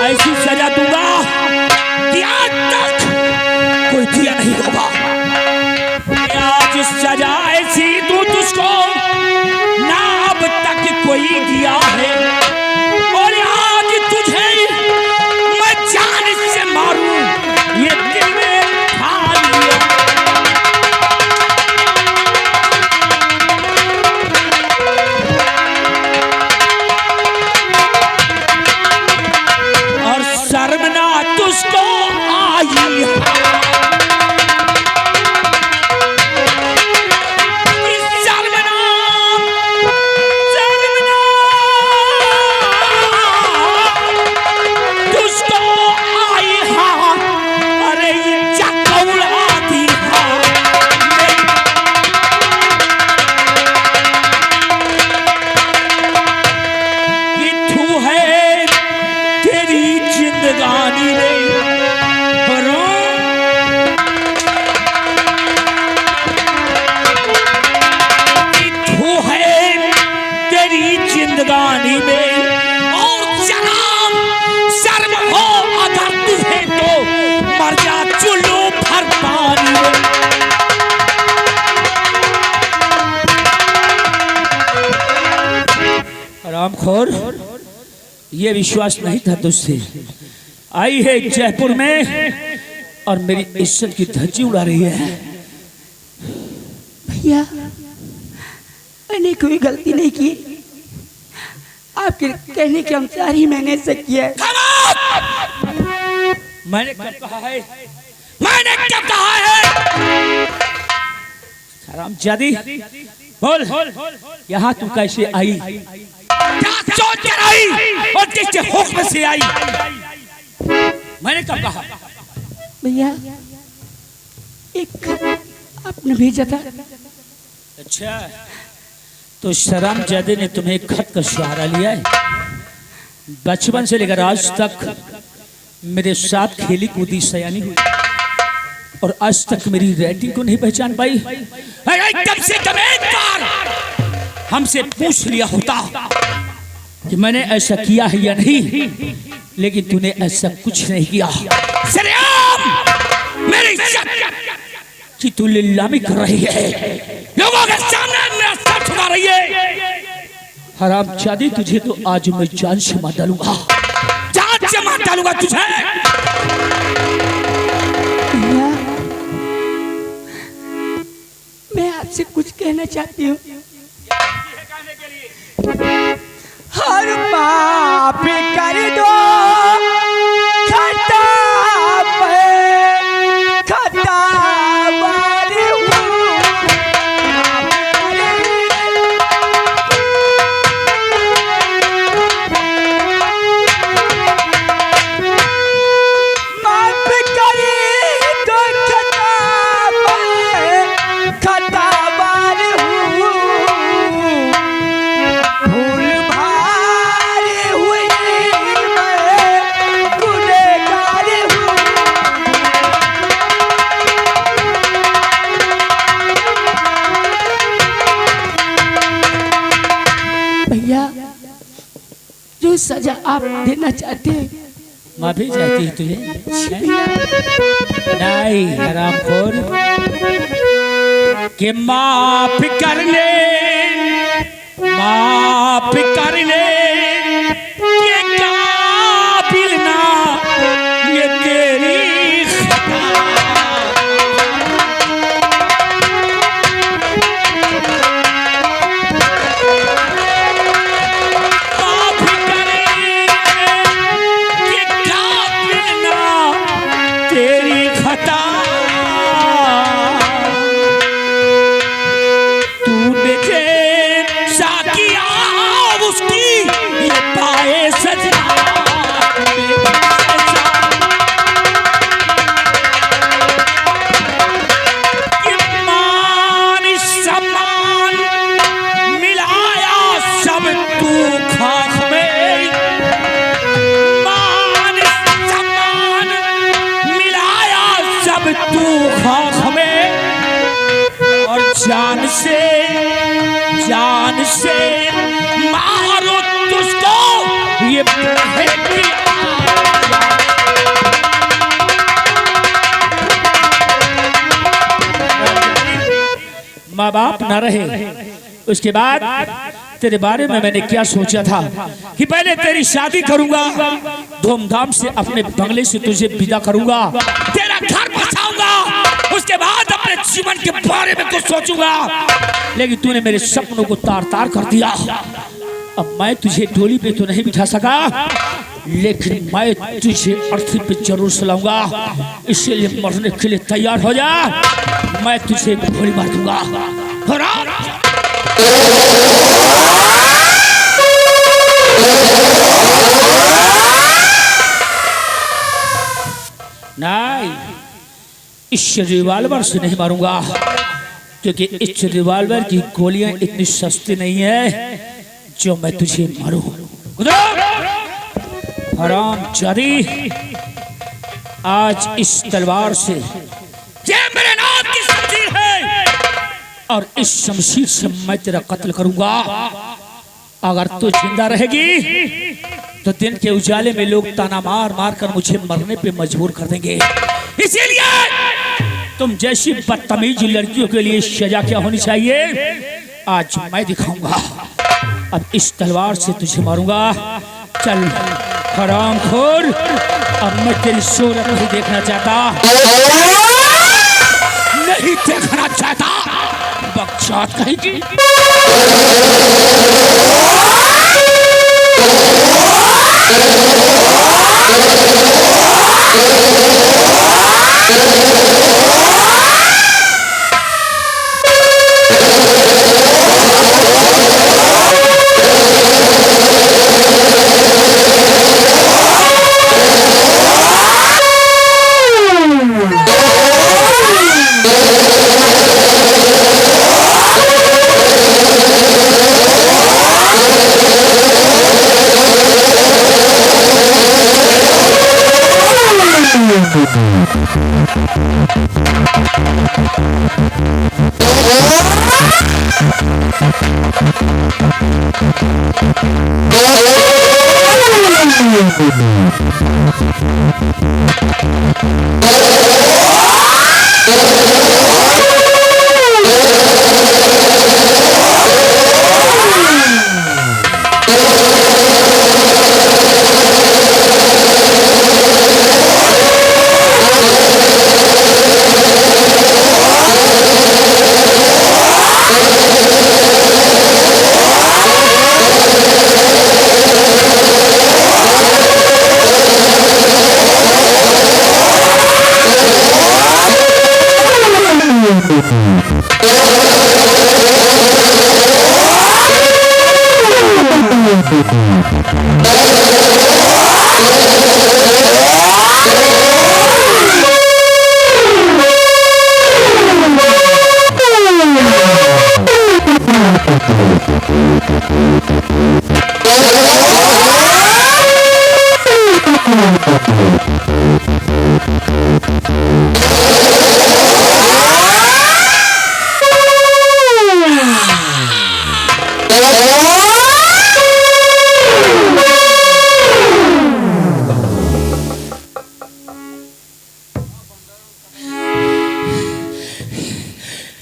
ऐसी सजा दूंगा कि आज तक कोई दिया नहीं होगा। आज सजा ऐसी दूं तुझको ना अब तक कोई दिया है, और आज तुझे मैं जान से मारूं ये दिल में ठान लिया। और शर्म ना तुझको आई जिंदगानी में, और जनाब शर्म हो अगर तुझे तो मर जा चुल्लू भर पानी में। रामखोर, ये विश्वास नहीं था तुझसे। आई है जयपुर में और मेरी इज्जत की धज्जी उड़ा रही है। भैया, मैंने कोई गलती नहीं की, आपके कहने के अनुसार ही मैंने ऐसा किया है। मैंने कब कहा है? मैंने कब कहा है? हरामजादी, बोल यहाँ तू कैसे आई? क्या सोच कर आई और किसके हुक्म से आई? मैंने कब कहा? भैया, एक खत आपने भेजा था। अच्छा, तो शरामजादे ने तुम्हें एक खत का सहारा लिया है। बचपन से लेकर आज तक मेरे साथ खेली कूदी सयानी हुई, और आज तक मेरी रेटिंग को नहीं पहचान पाई। कम से कम एक बार हमसे पूछ लिया होता कि मैंने ऐसा किया है या नहीं, लेकिन तूने ऐसा कुछ नहीं किया। सरेआम मेरी इज्जत की तू नीलामी कर रही है, लोगों के सामने मेरा सर झुका रही है। हरामजादी, तुझे तो आज मैं जान से मार डालूंगा, जान से मार डालूंगा तुझे। मैं आपसे कुछ कहना चाहती हूँ। हर पाप कर दो खता सजा आप देना चाहते हैं। माफी चाहती है तुझे? नहीं हरामखोर, कि माफ कर ले, माफ कर ले, ये काबिल ना ये तेरी उसकी माँ बाप न रहे, उसके बाद तेरे बारे में मैंने क्या सोचा था कि पहले तेरी शादी करूंगा, धूमधाम से अपने बंगले से तुझे विदा करूंगा, तेरा घर बसाऊंगा, उसके बाद अपने जीवन के बारे में कुछ सोचूंगा। लेकिन तूने मेरे सपनों को तार तार कर दिया। अब मैं तुझे डोली पे तो नहीं बिठा सका, लेकिन मैं तुझे अर्थी पे जरूर सुलाऊंगा। इसीलिए मरने के लिए तैयार हो जा, मैं तुझे गोली मार दूंगा। नहीं, इस रिवॉल्वर से नहीं मारूंगा, क्योंकि इस रिवॉल्वर की गोलियां इतनी सस्ती नहीं है जो मैं तुझे मारूं। हरामजादी, आज इस तलवार से ये मेरे नाम की शमशीर है और इस शमशीर से मैं तेरा कत्ल करूंगा। अगर तू जिंदा रहेगी तो दिन के उजाले में लोग ताना मार मार कर मुझे मरने पे मजबूर कर देंगे। इसीलिए तुम जैसी बदतमीज लड़कियों के लिए सजा क्या होनी चाहिए आज मैं दिखाऊंगा। अब इस तलवार से तुझे मारूंगा। चल हरामखोर, अब मैं तेरी सूरत नहीं देखना चाहता, नहीं देखना चाहता, बकचोद कहेगी।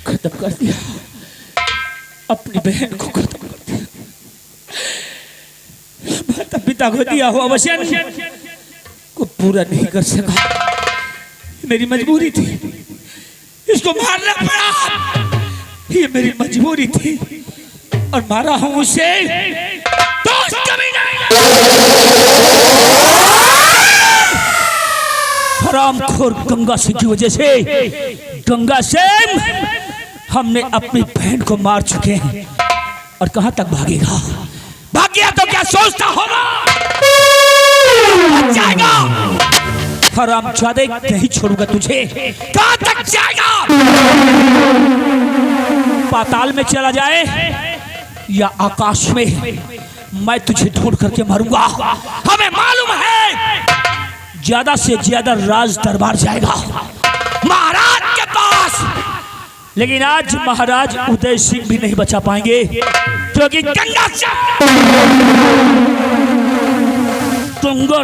खत्म कर दिया, अपनी बहन को खत्म कर दिया, माता पिता को दिया हुआ वचन को पूरा नहीं कर सका। मेरी मजबूरी थी, इसको मारना पड़ा, ये मेरी मजबूरी थी और मारा हूं उसे। दोस्त कभी नहीं, हरामखोर गंगा सिंह की वजह से, गंगा सिंह हमने अपनी बहन को मार चुके हैं और कहां तक भागेगा? भाग गया तो क्या सोचता होगा? जाएगा हरामजादे, नहीं छोड़ूंगा तुझे। कहां तक जाएगा? पाताल में चला जाए या आकाश में, मैं तुझे ढूंढ करके मारूंगा। हमें मालूम है ज्यादा से ज्यादा राज दरबार जाएगा महाराज के पास, लेकिन आज महाराज उदय सिंह भी नहीं बचा पाएंगे, क्योंकि गंगा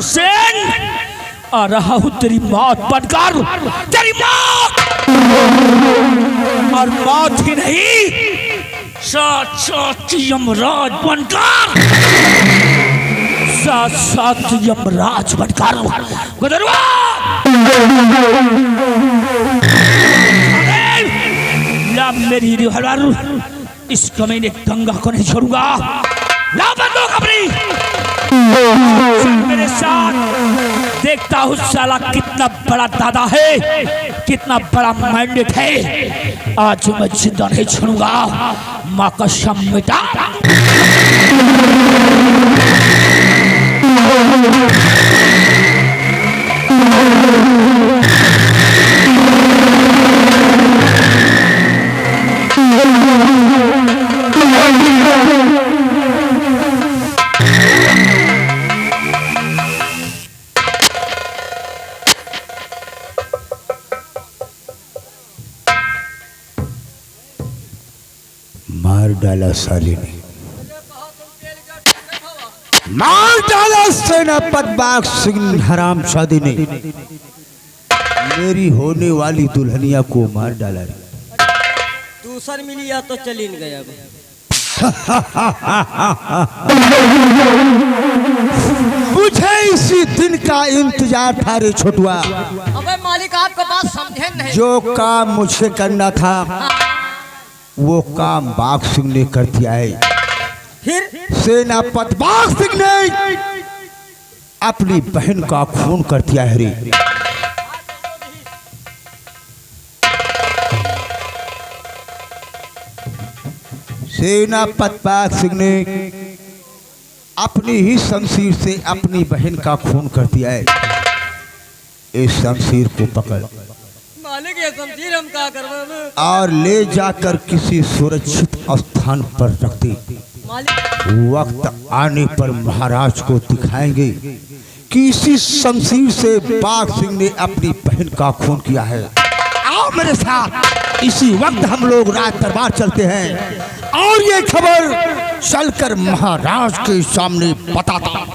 सिंह आ रहा हूं तेरी मौत बनकर, तेरी मौत। और मौत ही नहीं, साथ यमराज बनकर, साथ यमराज बनकर गुजरवा। ला मेरी रिवॉल्वर, इस कमीने गंगा को नहीं छोड़ूंगा। ला बंदूक अपनी, मेरे साथ देखता हूँ साला कितना बड़ा दादा है, कितना बड़ा मैंडेट है। आज मैं जिंदा नहीं छोड़ूंगा, माँ का कसम मिटा। मार डाला साले ने, मार डाला सेनापति बाघ सिंह हरामजादे ने। मेरी होने वाली दुल्हनिया को मार डाला। दूसर मिली या तो चली न गया। मुझे इसी दिन का इंतजार था रे छोटुआ। अबे मालिक आपको बात समझे नहीं। जो काम मुझे करना था वो काम बाघ सिंह ने कर दिया है। फिर सेनापति बाघ सिंह ने अपनी बहन का खून कर दिया है रे। सेनापति बाघ सिंह ने अपनी ही शमशीर से अपनी बहन का खून कर दिया है। इस शमशीर को पकड़ मालिक, ये शमशीर हम क्या करवावे? और ले जाकर किसी सुरक्षित स्थान पर रख दे। मालिक, वक्त आने पर महाराज को दिखाएंगे कि इसी शमशीर से बाघ सिंह ने अपनी बहन का खून किया है। आओ मेरे साथ, इसी वक्त हम लोग राज दरबार चलते हैं और ये खबर चलकर महाराज के सामने बताता।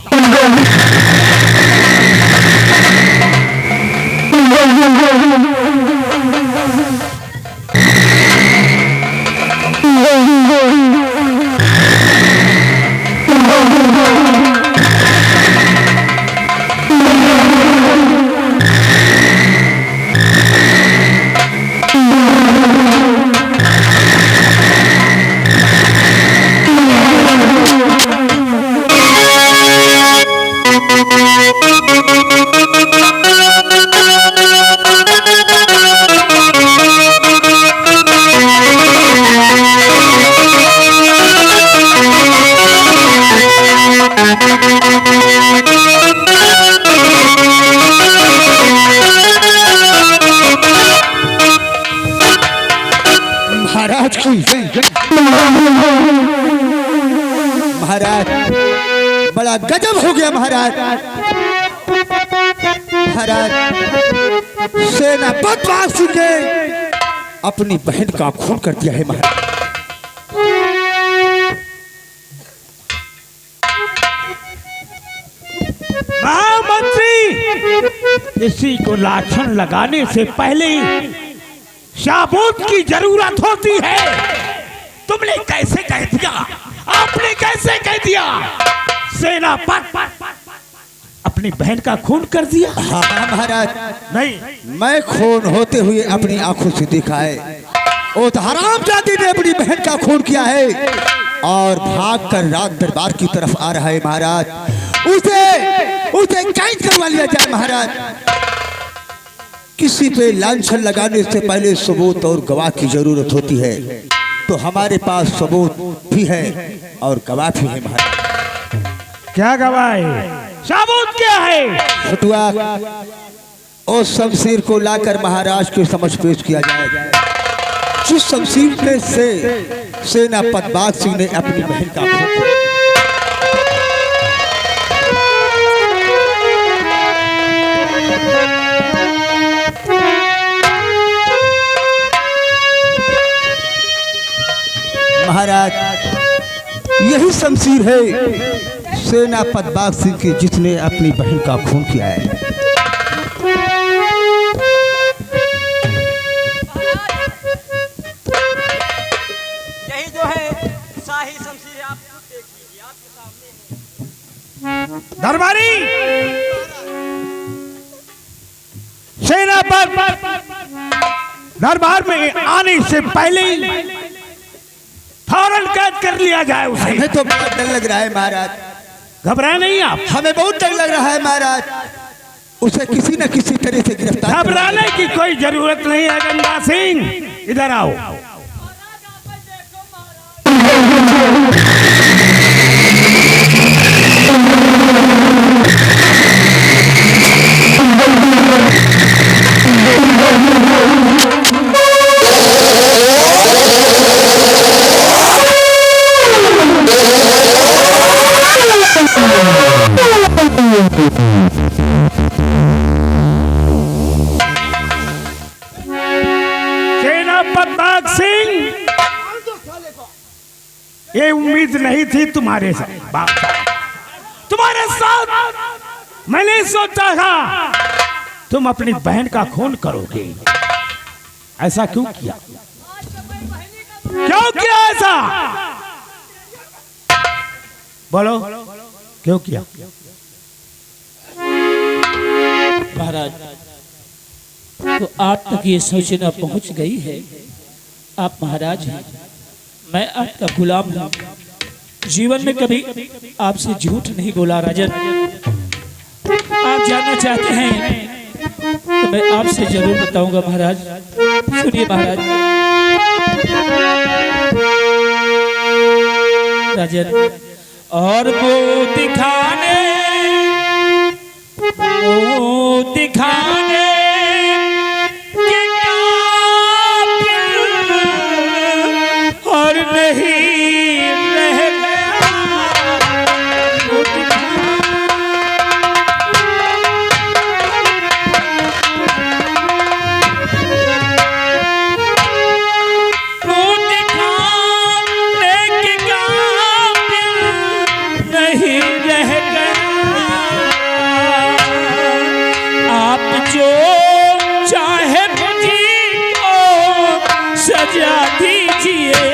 महाराज बड़ा गजब हो गया महाराज। महाराज सेनापति बाघ सिंह ने अपनी बहन का खून कर दिया है। महाराज महामंत्री, किसी को लाछन लगाने से पहले शाबूत की जरूरत होती है। तुमने कैसे कह दिया? आपने कैसे कह दिया? सेनापति अपनी बहन का खून कर दिया? हाँ महाराज, नहीं, मैं खून होते हुए अपनी आंखों से देखा है। वो हरामजादी ने अपनी बहन का खून किया है और भागकर राज दरबार की तरफ आ रहा है। महाराज उसे कैद करवा लिया जाए। महाराज किसी पे लांछन लगाने से पहले सबूत और गवाह की जरूरत होती है, तो हमारे पास सबूत भी है और गवाह भी है। महाराज क्या गवाह है? सबूत क्या है? फटुआ उस शमशीर को लाकर महाराज के समझ पेश किया जाए, जिस शमशीर में से सेनापति बाघ सिंह ने अपनी बहन का खून किया। महाराज यही शमशीर है सेनापति बाघ सिंह की, जिसने अपनी बहन का खून किया है। दरबारी सेनापति दरबार में आने से पहले ही फौरन कैद कर लिया जाए उसे। हमें तो बहुत डर लग रहा है महाराज। घबराए नहीं आप। हमें बहुत डर लग रहा है महाराज। उसे किसी न किसी तरह से गिरफ्तार घबराने की कोई जरूरत नहीं है। गंगा सिंह इधर आओ। सेनापति बाघ सिंह, ये उम्मीद नहीं थी तुम्हारे साथ। तुम्हारे साथ मैंने सोचा था तुम अपनी बहन का खून करोगे। ऐसा क्यों किया? क्यों किया ऐसा? बोलो क्यों किया? महाराज, तो आप तक ये सूचना पहुंच गई है। आप महाराज हैं, मैं आपका गुलाम हूं। जीवन में कभी आपसे झूठ नहीं बोला राजन। आप जानना चाहते हैं तो मैं आपसे जरूर बताऊंगा महाराज। सुनिए महाराज। राजन, और वो दिखाने के काबिल और नहीं रह गया। वो दिखाने के काबिल नहीं रह गया। आप जो चाहे मुझको सजा दीजिए।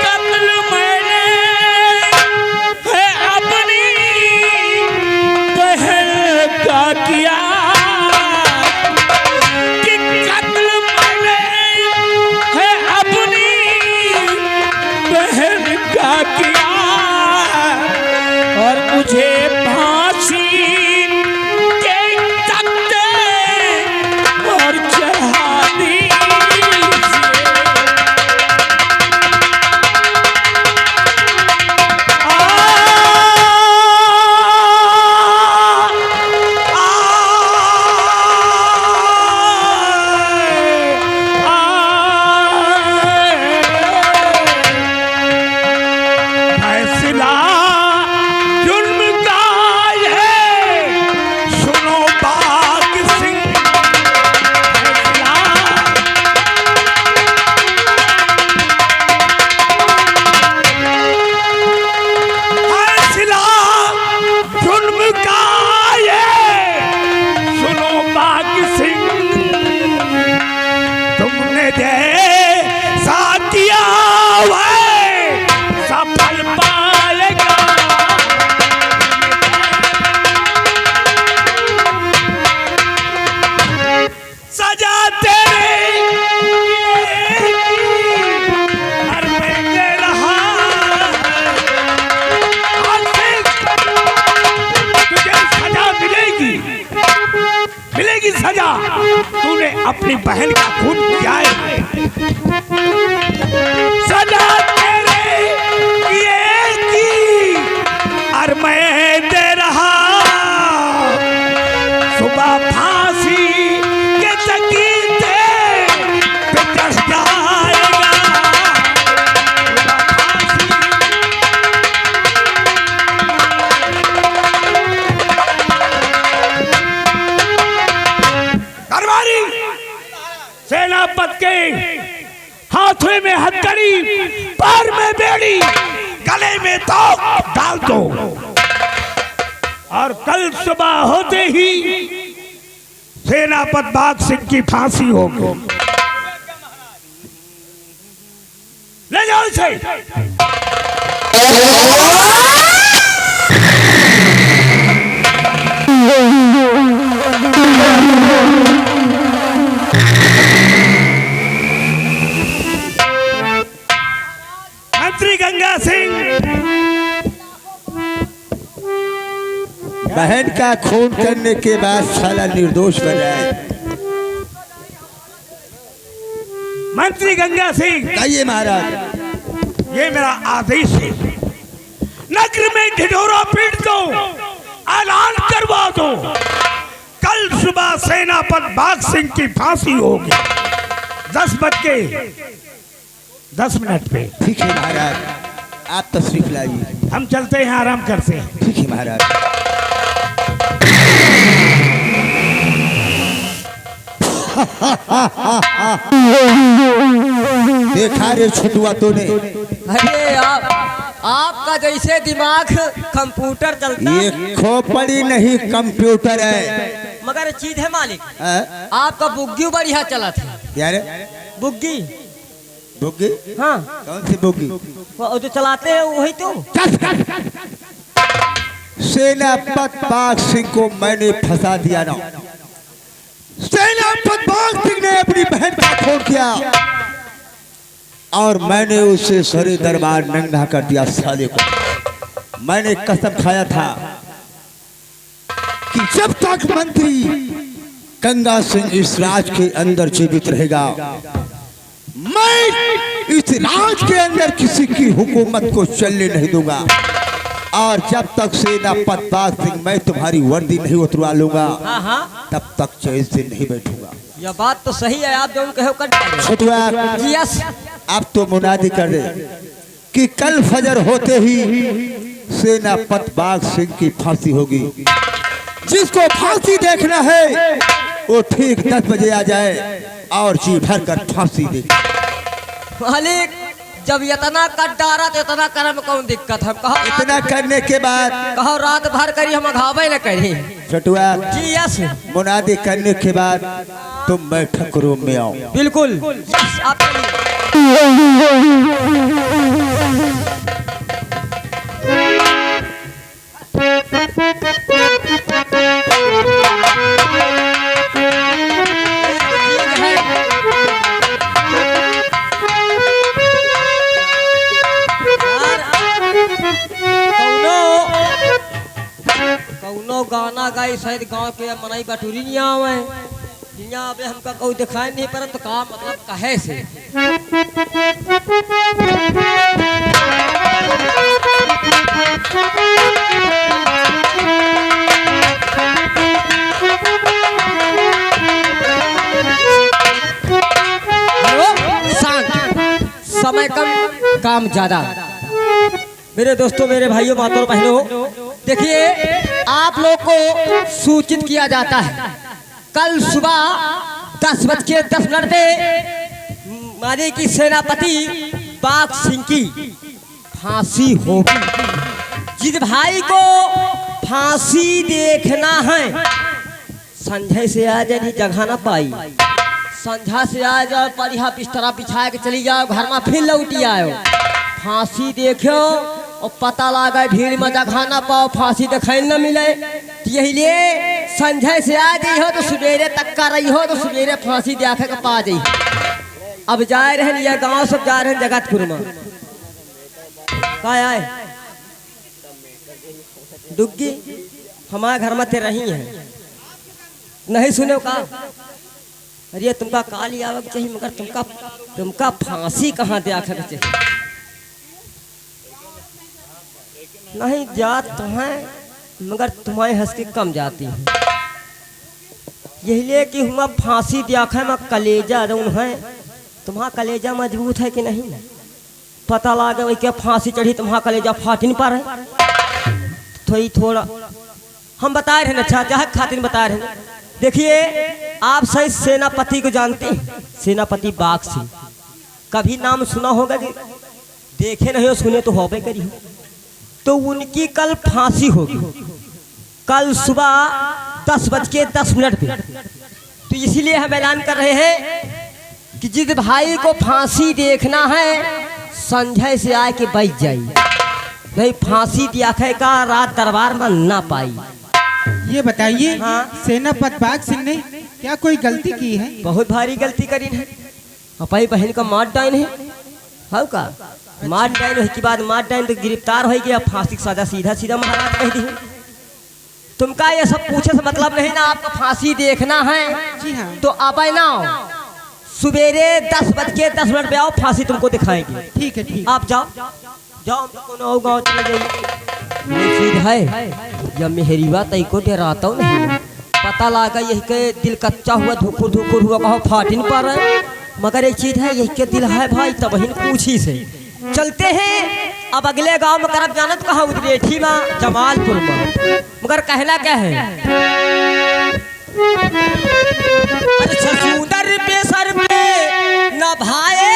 कत्ल मैंने है अपनी बहन का किया। कि कत्ल मैंने है अपनी बहन का किया। और मुझे फांसी के तख्ते और चढ़ा दीजिए। फैसला जुल्म का है, सुनो बाघ सिंह। फैसला जुल्म का है, सुनो बाघ सिंह। तुमने जैसा किया है सफल पाएगा। सजा तेरे हर में दे रहा। आज से तुझे सजा मिलेगी, मिलेगी सजा। तूने अपनी बहन का खून किया है। सजा तेरे ये की और मैं दे रहा। सुबह फांसी के तकीते पे चढ़ जाएगा। दरबारी सेनापति के हाथों में हथकड़ी, पैर में बेड़ी, गले में तोप डाल दो। और कल सुबह होते ही सेनापति बाघ सिंह की फांसी होगी। से। मंत्री गंगा सिंह बहन का खून करने के बाद साला निर्दोष बन जाए। मंत्री गंगा सिंह, कहिए महाराज। ये मेरा आदेश है, नगर में ढिढोरा पीट दो, ऐलान करवा दो, कल सुबह सेनापति बाघ सिंह की फांसी होगी 10:10 पे। ठीक है महाराज, आप तशरीफ लाइए। हम चलते हैं, आराम करते हैं। ठीक है महाराज। देखा रे छुटुआ तूने, अरे आपका जैसे दिमाग कंप्यूटर चलता ये खोपड़ी नहीं कंप्यूटर है। मगर चीज है मालिक, हाँ? आपका बुग्गी बढ़िया चला था। यार बुग्गी, बुग्गी? हाँ कौन सी बुग्गी? वो जो चलाते हैं वही तो। सेनापति बाघ सिंह को मैंने फंसा दिया ना। सेनापति बाघ सिंह ने अपनी बहन का खून किया और मैंने उसे सरे दरबार नंगा कर दिया साले को। मैंने कसम खाया था कि जब तक मंत्री गंगा सिंह इस राज के अंदर जीवित रहेगा, मैं इस राज के अंदर किसी की हुकूमत को चलने नहीं दूंगा। और जब तक सेनापति बाघ सिंह मैं तुम्हारी वर्दी नहीं उतरवा लूंगा, तब तक चैन से नहीं बैठूंगा। यह बात तो सही है, आप जो कहो कर छुटुआ, यस। अब तो मुनादी कर दे कि कल फजर होते ही सेनापति बाघ सिंह की फांसी होगी। जिसको फांसी देखना है वो ठीक 10 बजे आ जाए और जी भर कर फांसी देखे। मालिक जब इतना कट डारा तो इतना करम कौन दिक्कत है। कहो इतना करने के बाद कहो रात भर करी, हम घावे न करी। छुटुआ, जी यस, मुनादी करने के बाद तुम बैठक रूम में आओ। बिल्कुल यस, आप चलिए। कौनो गाना गाई शायद गांव के मनाई बटूरी नहीं आवे, यहाँ पे हमका कोई दिखाई नहीं पर तो का मतलब कहे से। समय कम काम ज्यादा। मेरे दोस्तों, मेरे भाइयों, माताओं, बहनों, देखिए आप लोग को सूचित किया जाता है कल सुबह 10:10 पे माने की सेनापति बाघ सिंह की फांसी होगी। जिस भाई को फांसी देखना है संझे से आ जाए, नहीं जगह ना पाई, संझा से आ जाओ, बढ़िया बिस्तरा बिछा के चली जाओ घर में, फिर लौटी आओ, फांसी देखो और पता लगा भीड़ में जगह ना पाओ, फांसी दिखाई न मिले। यही लिए संझे से आ गई हो तो सवेरे तक का रही हो तो सवेरे फांसी देखे के पा जाई। अब जाए रहे यह गांव सब जा रहे जगतपुर में। का आए डुग्गी हमारे घर में ते रही है, नहीं सुने का? अरे तुमका काली आवक चाहिए मगर तुमका फांसी कहाँ देखे चाहिए? नहीं जात तो है मगर तुम्हारी हंस के कम जाती है। यही लिए कि हम फांसी दिया में कलेजा रौन है, तुम्हारा कलेजा मजबूत है कि नहीं? पता लगा वही क्या फांसी चढ़ी तुम्हारा कलेजा फाट नहीं पा रहे। थोड़ा हम बता रहे हैं, अच्छा चाहे खातिर बता रहे हैं। देखिए आप सही सेनापति को जानते हैं, सेनापति बाघ सिंह, कभी नाम सुना होगा जी? देखे नहीं हो, सुने तो होबे करी हो। तो उनकी कल फांसी होगी, कल सुबह 10:10 पे। तो इसीलिए हम ऐलान कर रहे हैं कि जिस भाई को फांसी देखना है संजय से आए के बैठ जाई, नहीं फांसी दिया का रात दरबार में ना पाई। ये बताइए हाँ? सेनापति बाग सिंह ने क्या कोई गलती की है? बहुत भारी गलती करी है, अपनी बहन का मार डाइन है। हाँ का मार डाइन है की बाद मार डाइन तो गिरफ्तार हो गया, फांसी की सजा सीधा सीधा महाराज कह दी। तुमका ये सब पूछे से मतलब नहीं ना, आपको फांसी देखना है जी हाँ। तो आप आए ना सवेरे 10:10 पे आओ, फांसी तुमको दिखाएंगे। ठीक है ठीक। आप जाओ जाओ कोनो गाँव चले जाइए। ये चीज है जब मेहरीवा तई को डराता हूँ नहीं, पता लगा यही के दिल कच्चा हुआ धुकुर धुकुर हुआ कहो फाटिन पर, मगर एक चीज है यही के दिल है भाई तब ही पूछी से चलते हैं। अब अगले गांव में करब जाना तो कहा उदरेठी में जमालपुर में, मगर कहला क्या है अरे छसूदर पे सर पे न भाए